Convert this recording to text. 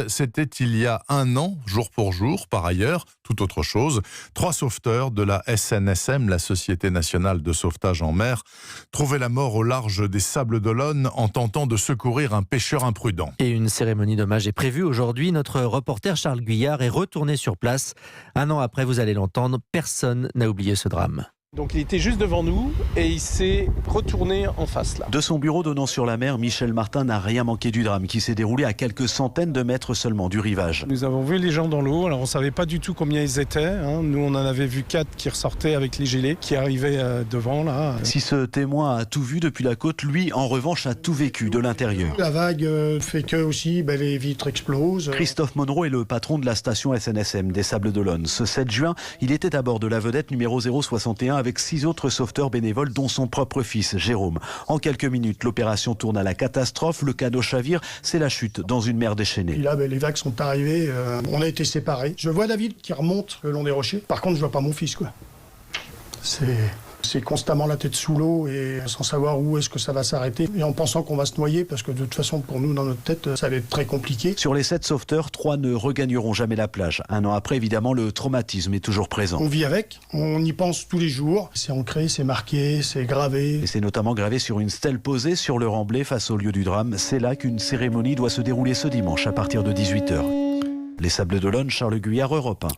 C'était il y a 1 an, jour pour jour. Par ailleurs, tout autre chose, 3 sauveteurs de la SNSM, la Société nationale de sauvetage en mer, trouvaient la mort au large des Sables d'Olonne en tentant de secourir un pêcheur imprudent. Et une cérémonie d'hommage est prévue aujourd'hui. Notre reporter Charles Guyard est retourné sur place. 1 an après, vous allez l'entendre, personne n'a oublié ce drame. Donc il était juste devant nous et il s'est retourné en face là. De son bureau donnant sur la mer, Michel Martin n'a rien manqué du drame qui s'est déroulé à quelques centaines de mètres seulement du rivage. Nous avons vu les gens dans l'eau, alors on ne savait pas du tout combien ils étaient. Nous on en avait vu 4 qui ressortaient avec les gilets, qui arrivaient devant là. Si ce témoin a tout vu depuis la côte, lui en revanche a tout vécu de l'intérieur. La vague fait que aussi les vitres explosent. Christophe Monroe est le patron de la station SNSM des Sables d'Olonne. Ce 7 juin, il était à bord de la vedette numéro 061 avec 6 autres sauveteurs bénévoles dont son propre fils, Jérôme. En quelques minutes, l'opération tourne à la catastrophe. Le canot chavire, c'est la chute dans une mer déchaînée. Puis là, les vagues sont arrivées, on a été séparés. Je vois David qui remonte le long des rochers. Par contre, je vois pas mon fils, quoi. C'est constamment la tête sous l'eau et sans savoir où est-ce que ça va s'arrêter. Et en pensant qu'on va se noyer, parce que de toute façon, pour nous, dans notre tête, ça va être très compliqué. Sur les 7 sauveteurs, 3 ne regagneront jamais la plage. 1 an après, évidemment, le traumatisme est toujours présent. On vit avec, on y pense tous les jours. C'est ancré, c'est marqué, c'est gravé. Et c'est notamment gravé sur une stèle posée sur le remblai face au lieu du drame. C'est là qu'une cérémonie doit se dérouler ce dimanche à partir de 18h. Les Sables d'Olonne, Charles Guyard, Europe 1.